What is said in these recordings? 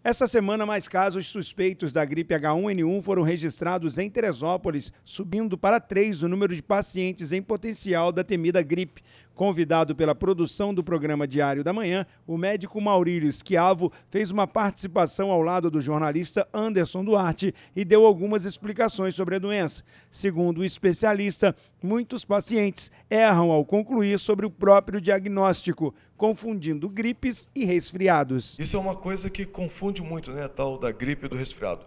Essa semana, mais casos suspeitos da gripe H1N1 foram registrados em Teresópolis, subindo para 3 o número de pacientes em potencial da temida gripe. Convidado pela produção do programa Diário da Manhã, o médico Maurílio Schiavo fez uma participação ao lado do jornalista Anderson Duarte e deu algumas explicações sobre a doença. Segundo o especialista, muitos pacientes erram ao concluir sobre o próprio diagnóstico, confundindo gripes e resfriados. Isso é uma coisa que confunde muito, né, a tal da gripe e do resfriado.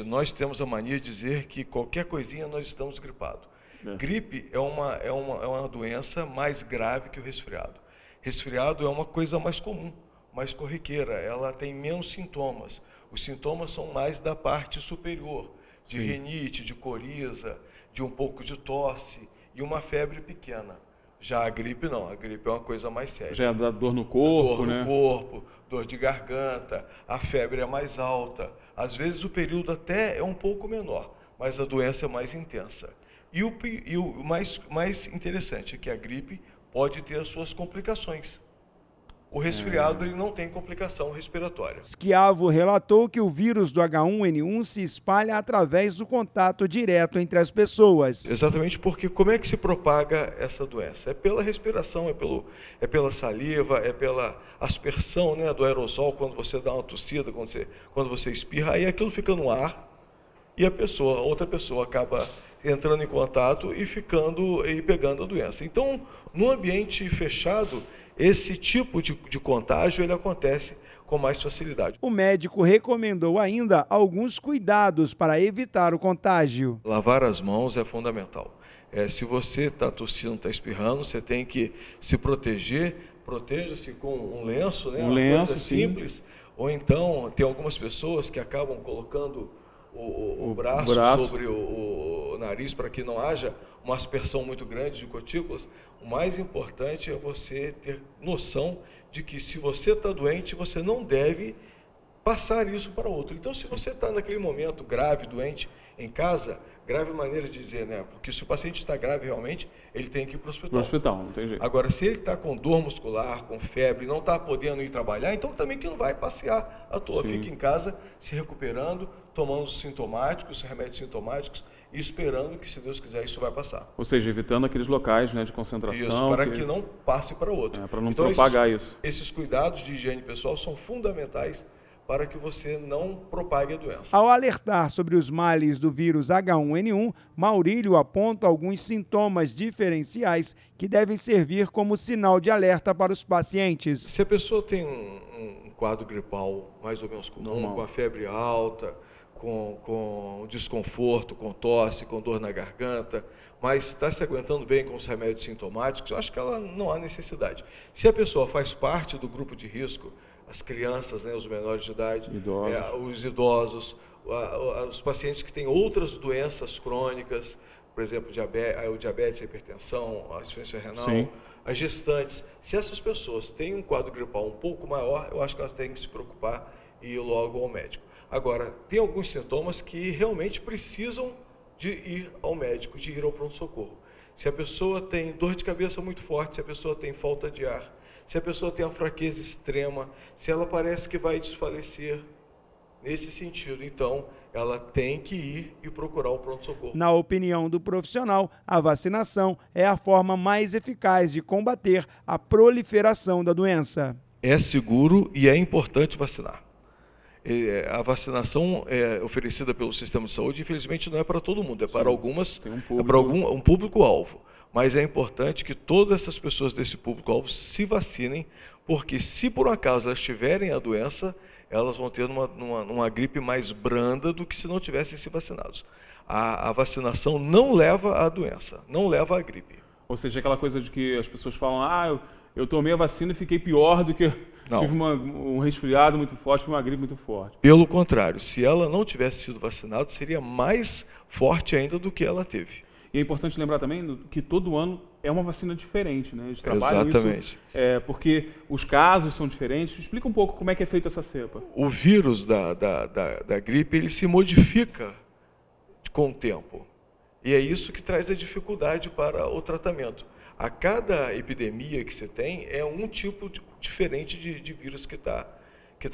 Nós temos a mania de dizer que qualquer coisinha nós estamos gripados. Gripe é uma doença mais grave que o resfriado. Resfriado é uma coisa mais comum, mais corriqueira, ela tem menos sintomas. Os sintomas são mais da parte superior, de rinite, de coriza, de um pouco de tosse e uma febre pequena. Já a gripe não, a gripe é uma coisa mais séria. Já dá dor no corpo, né? Dor no corpo, dor de garganta, a febre é mais alta. Às vezes o período até é um pouco menor, mas a doença é mais intensa. E o mais interessante é que a gripe pode ter as suas complicações. O resfriado ele não tem complicação respiratória. Schiavo relatou que o vírus do H1N1 se espalha através do contato direto entre as pessoas. Exatamente porque como é que se propaga essa doença? É pela respiração, é pela saliva, é pela aspersão, né, do aerosol, quando você dá uma tossida, quando você espirra, aí aquilo fica no ar e outra pessoa acaba entrando em contato e pegando a doença. Então, no ambiente fechado, esse tipo de contágio ele acontece com mais facilidade. O médico recomendou ainda alguns cuidados para evitar o contágio. Lavar as mãos é fundamental. Se você está tossindo, está espirrando, você tem que se proteger. Proteja-se com um lenço, né? Uma coisa simples. Ou então, tem algumas pessoas que acabam colocando o braço sobre o nariz para que não haja uma aspersão muito grande de gotículas. O mais importante é você ter noção de que se você está doente, você não deve passar isso para outro. Então, se você está naquele momento grave, doente, em casa, grave maneira de dizer, né? Porque se o paciente está grave realmente, ele tem que ir para o hospital. No hospital, não tem jeito. Agora, se ele está com dor muscular, com febre, não está podendo ir trabalhar, então também que não vai passear à toa. Fica em casa, se recuperando, tomando os sintomáticos, os remédios sintomáticos, e esperando que, se Deus quiser, isso vai passar. Ou seja, evitando aqueles locais, né, de concentração. Isso, para que não passe para outro. Para não propagar isso. Esses cuidados de higiene pessoal são fundamentais para que você não propague a doença. Ao alertar sobre os males do vírus H1N1, Maurílio aponta alguns sintomas diferenciais que devem servir como sinal de alerta para os pacientes. Se a pessoa tem um quadro gripal mais ou menos comum, com a febre alta, com desconforto, com tosse, com dor na garganta, mas está se aguentando bem com os remédios sintomáticos, eu acho que ela não há necessidade. Se a pessoa faz parte do grupo de risco, as crianças, né, os menores de idade, os idosos, os pacientes que têm outras doenças crônicas, por exemplo, o diabetes, a hipertensão, a insuficiência renal, as gestantes. Se essas pessoas têm um quadro gripal um pouco maior, eu acho que elas têm que se preocupar e ir logo ao médico. Agora, tem alguns sintomas que realmente precisam de ir ao médico, de ir ao pronto-socorro. Se a pessoa tem dor de cabeça muito forte, se a pessoa tem falta de ar, se a pessoa tem uma fraqueza extrema, se ela parece que vai desfalecer, nesse sentido, então, ela tem que ir e procurar o pronto-socorro. Na opinião do profissional, a vacinação é a forma mais eficaz de combater a proliferação da doença. É seguro e é importante vacinar. A vacinação oferecida pelo sistema de saúde, infelizmente, não é para todo mundo, é para algumas, é para um público-alvo. Mas é importante que todas essas pessoas desse público-alvo se vacinem, porque se por um acaso elas tiverem a doença, elas vão ter uma gripe mais branda do que se não tivessem se vacinados. A vacinação não leva à doença, não leva à gripe. Ou seja, aquela coisa de que as pessoas falam, eu tomei a vacina e fiquei pior do que... Tive um resfriado muito forte, uma gripe muito forte. Pelo contrário, se ela não tivesse sido vacinada, seria mais forte ainda do que ela teve. E é importante lembrar também que todo ano é uma vacina diferente, né? Eles trabalham Exatamente. Isso, porque os casos são diferentes. Explica um pouco como é que é feita essa cepa. O vírus da gripe, ele se modifica com o tempo. E é isso que traz a dificuldade para o tratamento. A cada epidemia que você tem, é um tipo diferente de vírus que está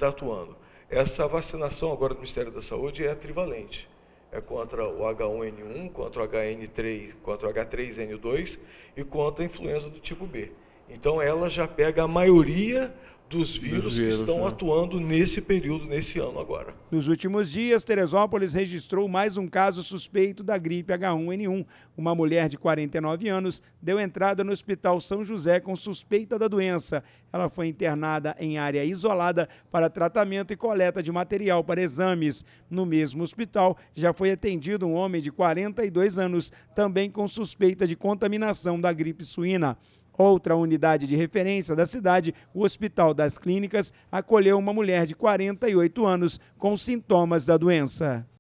atuando. Essa vacinação agora do Ministério da Saúde é trivalente. É contra o H1N1, contra o HN3, contra o H3N2 e contra a influenza do tipo B. Então, ela já pega a maioria dos vírus que estão atuando nesse período, nesse ano agora. Nos últimos dias, Teresópolis registrou mais um caso suspeito da gripe H1N1. Uma mulher de 49 anos deu entrada no Hospital São José com suspeita da doença. Ela foi internada em área isolada para tratamento e coleta de material para exames. No mesmo hospital, já foi atendido um homem de 42 anos, também com suspeita de contaminação da gripe suína. Outra unidade de referência da cidade, o Hospital das Clínicas, acolheu uma mulher de 48 anos com sintomas da doença.